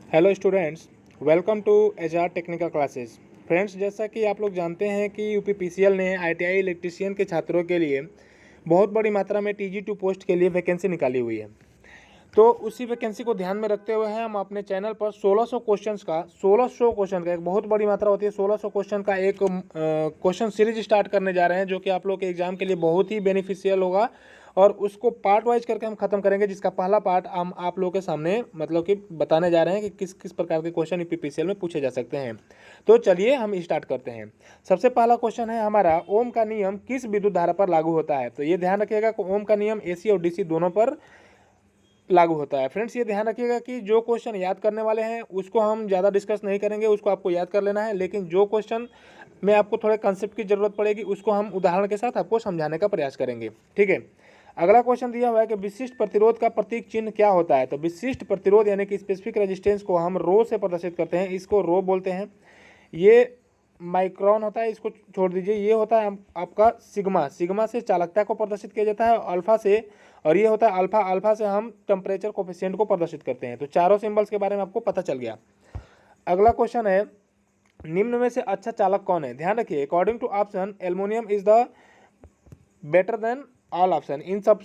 Hello students, welcome to HR technical classes. Friends, जैसा कि आप लोग जानते हैं कि यूपीपीसीएल ने आईटीआई इलेक्ट्रीशियन के छात्रों के लिए बहुत बड़ी मात्रा में टीजी2 पोस्ट के लिए वैकेंसी निकाली हुई है। तो उसी वैकेंसी को ध्यान में रखते हुए हम अपने चैनल पर 1600 क्वेश्चन का एक बहुत बड़ी मात्रा होती है, 1600 क्वेश्चन का एक क्वेश्चन सीरीज स्टार्ट करने जा रहे हैं, जो कि आप लोग के एग्जाम के लिए बहुत ही बेनिफिशियल होगा और उसको पार्ट वाइज करके हम खत्म करेंगे, जिसका पहला पार्ट हम आप लोगों के सामने मतलब कि बताने जा रहे हैं कि किस किस प्रकार के क्वेश्चन यूपीपीसीएल में पूछे जा सकते हैं। तो चलिए हम स्टार्ट करते हैं। सबसे पहला क्वेश्चन है हमारा, ओम का नियम किस विद्युत धारा पर लागू होता है। तो ये ध्यान रखिएगा कि ओम का नियम एसी और डीसी दोनों पर लागू होता है। फ्रेंड्स, ये ध्यान रखिएगा कि जो क्वेश्चन याद करने वाले हैं उसको हम ज़्यादा डिस्कस नहीं करेंगे, उसको आपको याद कर लेना है, लेकिन जो क्वेश्चन में आपको थोड़े कंसेप्ट की जरूरत पड़ेगी उसको हम उदाहरण के साथ आपको समझाने का प्रयास करेंगे। ठीक है, अगला क्वेश्चन दिया हुआ है कि विशिष्ट प्रतिरोध का प्रतीक चिन्ह क्या होता है। तो विशिष्ट प्रतिरोध यानी कि स्पेसिफिक रेजिस्टेंस को हम रो से प्रदर्शित करते हैं, इसको रो बोलते हैं। ये माइक्रोन होता है, इसको छोड़ दीजिए। ये होता है आपका सिग्मा से चालकता को प्रदर्शित किया जाता है अल्फा से, और ये होता है अल्फा से हम टेम्परेचर कोफिशिएंट को प्रदर्शित करते हैं। तो चारों सिंबल्स के बारे में आपको पता चल गया। अगला क्वेश्चन है, निम्न में से अच्छा चालक कौन है। ध्यान रखिए, according to option aluminium is the better than all option. इन सब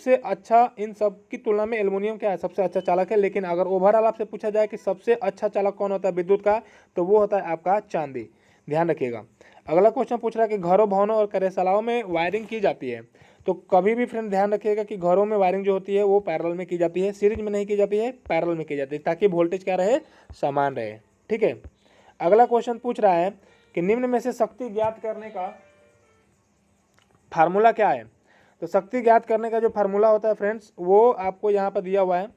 की तुलना में एल्युमिनियम क्या है, सबसे अच्छा चालक है। लेकिन अगर ओवरऑल आपसे पूछा जाए कि सबसे अच्छा चालक कौन होता है विद्युत का, तो वो होता है आपका चांदी। ध्यान रखिएगा। अगला क्वेश्चन पूछ रहा है कि घरों, भवनों और कार्यशालाओं में वायरिंग की जाती है। तो कभी भी फ्रेंड ध्यान रखिएगा कि घरों में वायरिंग जो होती है वो पैरेलल में की जाती है, सीरीज में नहीं की जाती है, पैरेलल में की जाती है, ताकि वोल्टेज क्या रहे, समान रहे। ठीक है, अगला क्वेश्चन पूछ रहा है कि निम्न में से शक्ति ज्ञात करने का फार्मूला क्या है। तो शक्ति ज्ञात करने का जो फार्मूला होता है फ्रेंड्स, वो आपको यहाँ पर दिया हुआ है।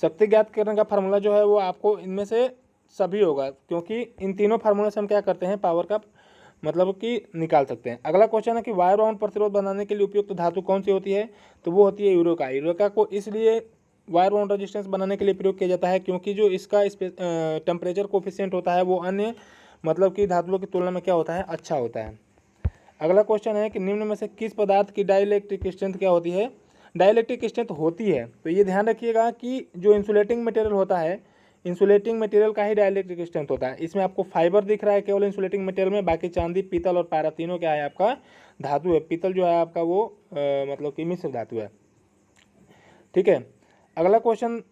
शक्ति ज्ञात करने का फार्मूला जो है वो आपको इनमें से सभी होगा, क्योंकि इन तीनों फार्मूला से हम क्या करते हैं, पावर का मतलब कि निकाल सकते हैं। अगला क्वेश्चन है कि वायर बाउंड प्रतिरोध बनाने के लिए उपयुक्त धातु कौन सी होती है। तो वो होती है यूरेका। यूरेका को इसलिए वायर बाउंड रेजिस्टेंस बनाने के लिए प्रयोग किया जाता है क्योंकि जो इसका टेम्परेचर कोफिशिएंट होता है वो अन्य मतलब कि धातुओं की तुलना में क्या होता है, अच्छा होता है। अगला क्वेश्चन है कि निम्न में से किस पदार्थ की डाइलेक्ट्रिक स्ट्रेंथ क्या होती है। डाइलेक्ट्रिक स्ट्रेंथ होती है, तो ये ध्यान रखिएगा कि जो इंसुलेटिंग मटेरियल होता है, इंसुलेटिंग मटेरियल का ही डाइलेक्ट्रिक स्ट्रेंथ होता है। इसमें आपको फाइबर दिख रहा है केवल इंसुलेटिंग मटेरियल में, बाकी चांदी, पीतल और पारा तीनों क्या है आपका धातु है। पीतल जो है आपका वो मतलब कि मिश्र धातु है। ठीक है, अगला क्वेश्चन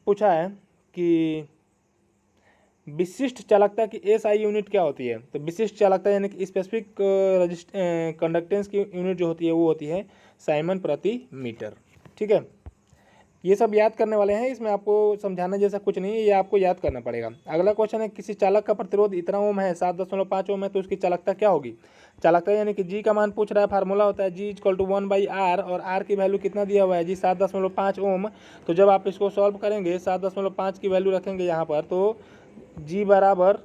पूछा है कि विशिष्ट चालकता की एसआई यूनिट क्या होती है। तो विशिष्ट चालकता यानी कि स्पेसिफिक कंडक्टेंस की यूनिट जो होती है वो होती है साइमन प्रति मीटर। ठीक है, ये सब याद करने वाले हैं, इसमें आपको समझाने जैसा कुछ नहीं है, ये आपको याद करना पड़ेगा। अगला क्वेश्चन है, किसी चालक का प्रतिरोध इतना ओम है, 7.5 ओम है, तो उसकी चालकता क्या होगी। चालकता यानी कि जी का मान पूछ रहा है, फार्मूला होता है जी इक्वल टू 1/r, और आर की वैल्यू कितना दिया हुआ है जी 7.5 ओम। तो जब आप इसको सॉल्व करेंगे, 7.5 की वैल्यू रखेंगे यहाँ पर, तो जी बराबर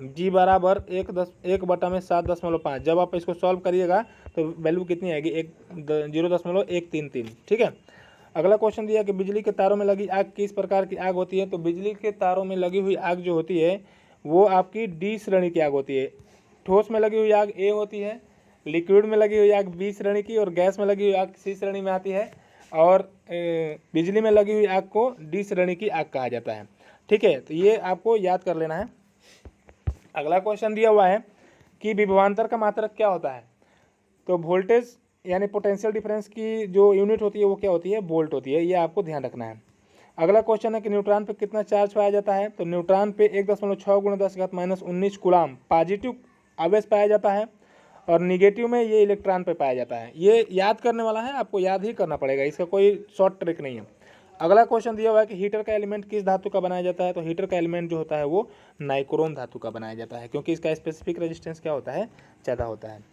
1/7.5। जब आप इसको सॉल्व करिएगा तो वैल्यू कितनी आएगी, 0.133। ठीक है, अगला क्वेश्चन दिया कि बिजली के तारों में लगी आग किस प्रकार की आग होती है। तो बिजली के तारों में लगी हुई आग जो होती है वो आपकी डी श्रेणी की आग होती है। ठोस में लगी हुई आग ए होती है, लिक्विड में लगी हुई आग बी श्रेणी की, और गैस में लगी हुई आग सी श्रेणी में आती है, और बिजली में लगी हुई आग को डी श्रेणी की आग कहा जाता है। ठीक है, तो ये आपको याद कर लेना है। अगला क्वेश्चन दिया हुआ है कि विभवांतर का मात्रक क्या होता है। तो वोल्टेज यानी पोटेंशियल डिफरेंस की जो यूनिट होती है वो क्या होती है, वोल्ट होती है, ये आपको ध्यान रखना है। अगला क्वेश्चन है कि न्यूट्रॉन पे कितना चार्ज पाया जाता है। तो न्यूट्रॉन पे 1.6 × 10⁻19 कूलम पॉजिटिव आवेश पाया जाता है, और निगेटिव में ये इलेक्ट्रॉन पे पाया जाता है। ये याद करने वाला है, आपको याद ही करना पड़ेगा, इसका कोई शॉर्ट ट्रिक नहीं है। अगला क्वेश्चन दिया हुआ है कि हीटर का एलिमेंट किस धातु का बनाया जाता है। तो हीटर का एलिमेंट जो होता है वो नाइक्रोम धातु का बनाया जाता है, क्योंकि इसका स्पेसिफिक रेजिस्टेंस क्या होता है, ज़्यादा होता है।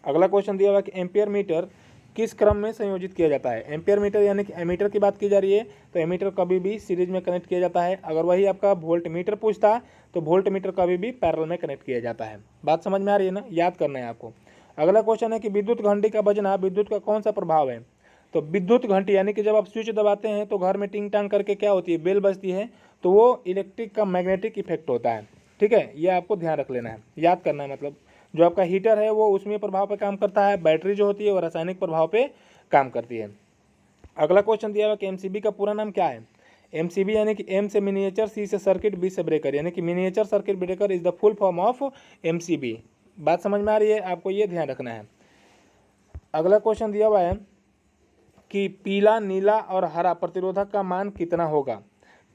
अगला क्वेश्चन दिया हुआ है कि एम्पियर मीटर किस क्रम में संयोजित किया जाता है। एम्पियर मीटर यानी कि एमीटर की बात की जा रही है, तो एमीटर कभी भी सीरीज में कनेक्ट किया जाता है। अगर वही आपका वोल्ट मीटर पूछता तो वोल्ट मीटर कभी भी पैरेलल में कनेक्ट किया जाता है। बात समझ में आ रही है ना, याद करना है आपको। अगला क्वेश्चन है कि विद्युत घंटी का बजना विद्युत का कौन सा प्रभाव है। तो विद्युत घंटी यानी कि जब आप स्विच दबाते हैं तो घर में टिंग टांग करके क्या होती है, बेल बजती है, तो वो इलेक्ट्रिक का मैग्नेटिक इफेक्ट होता है। ठीक है, ये आपको ध्यान रख लेना है, याद करना है। मतलब जो आपका हीटर है वो उसमें प्रभाव पे काम करता है, बैटरी जो होती है वो रासायनिक प्रभाव पे काम करती है। अगला क्वेश्चन दिया हुआ कि एमसीबी का पूरा नाम क्या है। एमसीबी यानी कि एम से मिनिएचर, सी से सर्किट, बी से ब्रेकर, यानी कि miniature circuit breaker is the full form of MCB. बात समझ में आ रही है, आपको ये ध्यान रखना है। अगला क्वेश्चन दिया हुआ है कि पीला, नीला और हरा प्रतिरोधक का मान कितना होगा।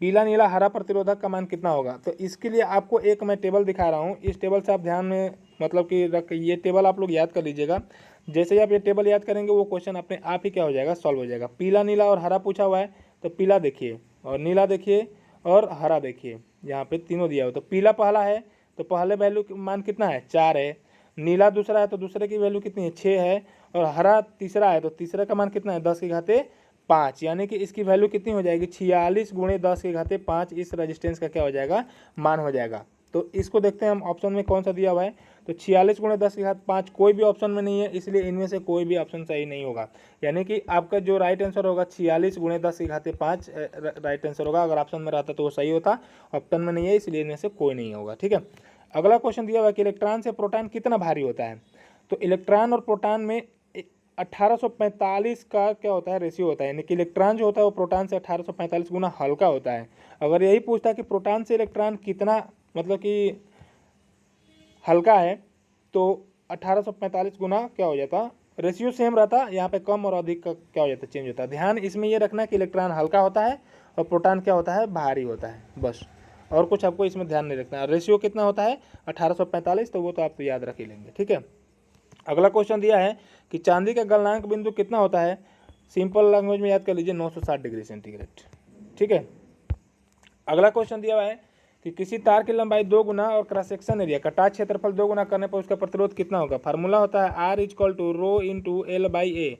पीला, नीला, हरा प्रतिरोधक का मान कितना होगा, तो इसके लिए आपको एक मैं टेबल दिखा रहा हूँ। इस टेबल से आप ध्यान में मतलब कि रख, ये टेबल आप लोग याद कर लीजिएगा। जैसे ही आप ये टेबल याद करेंगे वो क्वेश्चन अपने आप ही क्या हो जाएगा, सॉल्व हो जाएगा। पीला, नीला और हरा पूछा हुआ है, तो पीला देखिए और नीला देखिए और हरा देखिए, यहाँ पे तीनों दिया हुआ। तो पीला पहला है तो पहले वैल्यू मान कितना है, 4 है। नीला दूसरा है तो दूसरे की वैल्यू कितनी है, 6 है। और हरा तीसरा है तो तीसरे का मान कितना है, 10 की घाते 5, यानी कि इसकी वैल्यू कितनी हो जाएगी, 46 गुणे 10 की घाते 5 इस रेजिस्टेंस का क्या हो जाएगा, मान हो जाएगा। तो इसको देखते हैं हम ऑप्शन में कौन सा दिया हुआ है। तो 46 गुणे 10 की घात 5 कोई भी ऑप्शन में नहीं है, इसलिए इनमें से कोई भी ऑप्शन सही नहीं होगा। यानी कि आपका जो राइट आंसर होगा 46 गुणे 10 की घाते 5 राइट आंसर होगा। अगर ऑप्शन में रहता तो वो सही होता, ऑप्शन में नहीं है इसलिए इनमें से कोई नहीं होगा। ठीक है, अगला क्वेश्चन दिया हुआ है कि इलेक्ट्रॉन से प्रोटॉन कितना भारी होता है। तो इलेक्ट्रॉन और प्रोटॉन में 1845 का क्या होता है, रेशियो होता है। यानी कि इलेक्ट्रॉन जो होता है वो प्रोटॉन से 1845 गुना हल्का होता है। अगर यही पूछता है कि प्रोटॉन से इलेक्ट्रॉन कितना मतलब कि हल्का है, तो 1845 गुना क्या हो जाता, रेशियो सेम रहता, यहाँ पे कम और अधिक का क्या हो जाता, चेंज होता है। ध्यान इसमें ये रखना है कि इलेक्ट्रॉन हल्का होता है और प्रोटॉन क्या होता है, भारी होता है, बस। और कुछ आपको इसमें ध्यान नहीं रखना। रेशियो कितना होता है 1845, तो वो तो आप तो याद रख ही लेंगे। ठीक है, अगला क्वेश्चन दिया है कि चांदी का गलनांक बिंदु कितना होता है। सिंपल लैंग्वेज में याद कर लीजिए, 960 डिग्री सेंटीग्रेड। ठीक है, अगला क्वेश्चन दिया हुआ है कि किसी तार की लंबाई 2 गुना और क्रॉस सेक्शन एरिया कटाच क्षेत्रफल 2 गुना करने पर उसका प्रतिरोध कितना होगा। फार्मूला होता है R = rho into L by A.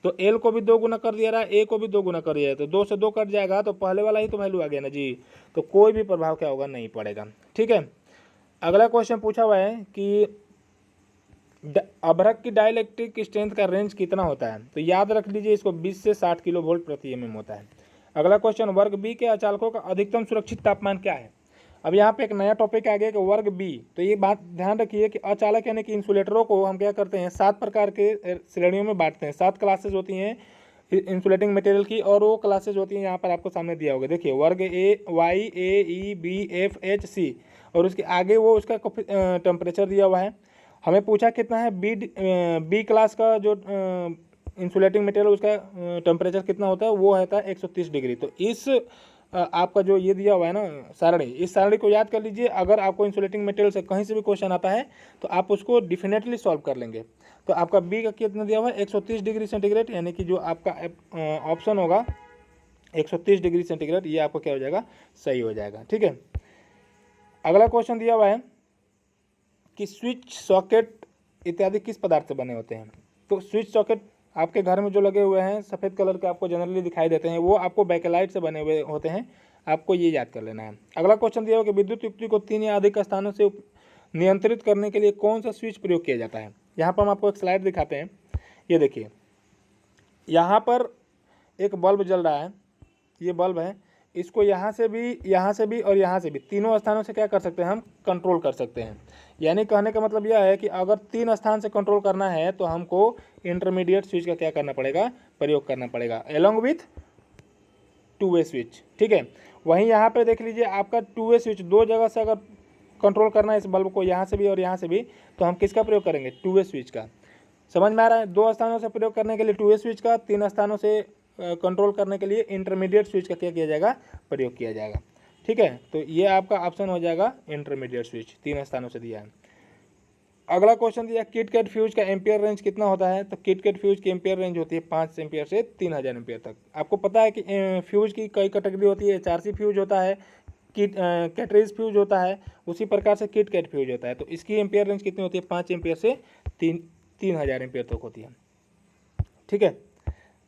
तो एल को भी 2 गुना कर दिया रहा, ए को भी 2 गुना कर दिया है, तो 2 से 2 कट जाएगा, तो पहले वाला ही तो वैल्यू आ गया ना जी। तो कोई भी प्रभाव क्या होगा, नहीं पड़ेगा। ठीक है, अगला क्वेश्चन पूछा हुआ है कि अभ्रक की डाइलेक्ट्रिक स्ट्रेंथ का रेंज कितना होता है। तो याद रख लीजिए इसको, 20 से 60 किलो वोल्ट प्रति एमएम होता है। अगला क्वेश्चन, वर्ग बी के अचालकों का अधिकतम सुरक्षित तापमान क्या है। अब यहाँ पे एक नया टॉपिक आ गया कि वर्ग बी। तो ये बात ध्यान रखिए कि अचालक यानी कि इंसुलेटरों को हम क्या करते हैं, 7 प्रकार के श्रेणियों में बांटते हैं। 7 क्लासेज होती हैं इंसुलेटिंग मटेरियल की, और वो क्लासेज होती हैं यहाँ पर आपको सामने दिया होगा। देखिए, वर्ग ए, वाई, ए, ई, बी, एफ, एच, सी, और उसके आगे वो उसका टेम्परेचर दिया हुआ है। हमें पूछा कितना है, बी क्लास का जो इंसुलेटिंग मटेरियल उसका टेम्परेचर कितना होता है, वो होता है 130 डिग्री। तो इस आपका जो ये दिया हुआ है ना सारणी, इस सारणी को याद कर लीजिए। अगर आपको इंसुलेटिंग मटेरियल से कहीं से भी क्वेश्चन आता है तो आप उसको डेफिनेटली सॉल्व कर लेंगे। तो आपका बी का कितना दिया हुआ है, 130 डिग्री सेंटीग्रेड, यानी कि जो आपका ऑप्शन होगा 130 डिग्री सेंटीग्रेड, ये आपको क्या हो जाएगा, सही हो जाएगा। ठीक है, अगला क्वेश्चन दिया हुआ है कि स्विच सॉकेट इत्यादि किस पदार्थ से बने होते हैं। तो स्विच सॉकेट आपके घर में जो लगे हुए हैं सफ़ेद कलर के आपको जनरली दिखाई देते हैं, वो आपको बैकेलाइट से बने हुए होते हैं। आपको ये याद कर लेना है। अगला क्वेश्चन दिया हुआ कि विद्युत युक्ति को 3 या अधिक स्थानों से नियंत्रित करने के लिए कौन सा स्विच प्रयोग किया जाता है। यहाँ पर हम आपको एक स्लाइड दिखाते हैं। ये देखिए, यहाँ पर एक बल्ब जल रहा है, ये बल्ब है, इसको यहाँ से भी और यहाँ से भी, तीनों स्थानों से क्या कर सकते हैं, हम कंट्रोल कर सकते हैं। यानी कहने का मतलब यह है कि अगर 3 स्थान से कंट्रोल करना है तो हमको इंटरमीडिएट स्विच का क्या करना पड़ेगा, प्रयोग करना पड़ेगा, एलोंग विथ 2 वे स्विच। ठीक है, वहीं यहाँ पे देख लीजिए, आपका 2 वे स्विच 2 जगह से अगर कंट्रोल करना है इस बल्ब को, यहाँ से भी और यहाँ से भी, तो हम किसका प्रयोग करेंगे, 2 वे स्विच का। समझ में आ रहा है, 2 स्थानों से प्रयोग करने के लिए 2 वे स्विच का, 3 स्थानों से कंट्रोल करने के लिए इंटरमीडिएट स्विच का क्या किया जाएगा, प्रयोग किया जाएगा। ठीक है, तो ये आपका ऑप्शन हो जाएगा इंटरमीडिएट स्विच, 3 स्थानों से दिया है। अगला क्वेश्चन दिया, किटकैट फ्यूज का एम्पियर रेंज कितना होता है। तो किटकैट फ्यूज की एम्पियर रेंज होती है 5 एम्पियर से 3000 एम्पियर तक। आपको पता है कि फ्यूज की कई कैटेगरी होती है, HRC फ्यूज होता है, कैटरेज फ्यूज होता है, उसी प्रकार से किटकैट फ्यूज होता है। तो इसकी एम्पियर रेंज कितनी होती है, 5 एम्पियर से 3000 एम्पियर तक होती है। ठीक है,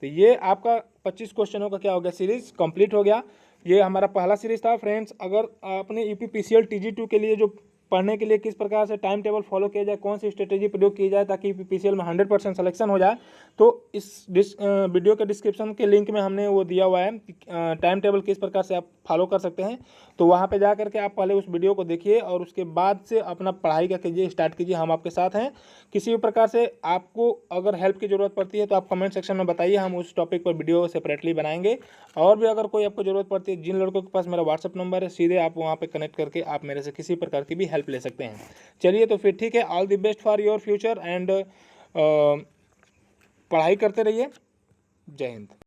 तो ये आपका 25 क्वेश्चनों का क्या हो गया, सीरीज कंप्लीट हो गया। ये हमारा पहला सीरीज था फ्रेंड्स। अगर आपने UPPCL TG2 के लिए जो पढ़ने के लिए किस प्रकार से टाइम टेबल फॉलो किया जाए, कौन सी स्ट्रेटेजी प्रयोग की जाए ताकि यूपीपीसीएल में 100% सिलेक्शन हो जाए, तो इस वीडियो के डिस्क्रिप्शन के लिंक में हमने वो दिया हुआ है कि टाइम टेबल किस प्रकार से आप फॉलो कर सकते हैं। तो वहाँ पे जा करके आप पहले उस वीडियो को देखिए और उसके बाद से अपना पढ़ाई का कीजिए, स्टार्ट कीजिए। हम आपके साथ हैं। किसी भी प्रकार से आपको अगर हेल्प की ज़रूरत पड़ती है तो आप कमेंट सेक्शन में बताइए, हम उस टॉपिक पर वीडियो सेपरेटली बनाएंगे। और भी अगर कोई आपको ज़रूरत पड़ती है, जिन लड़कों के पास मेरा व्हाट्सअप नंबर है, सीधे आप वहाँ पे कनेक्ट करके आप मेरे से किसी प्रकार की भी हेल्प ले सकते हैं। चलिए तो फिर ठीक है, all the best for your future and पढ़ाई करते रहिए। जय हिंद।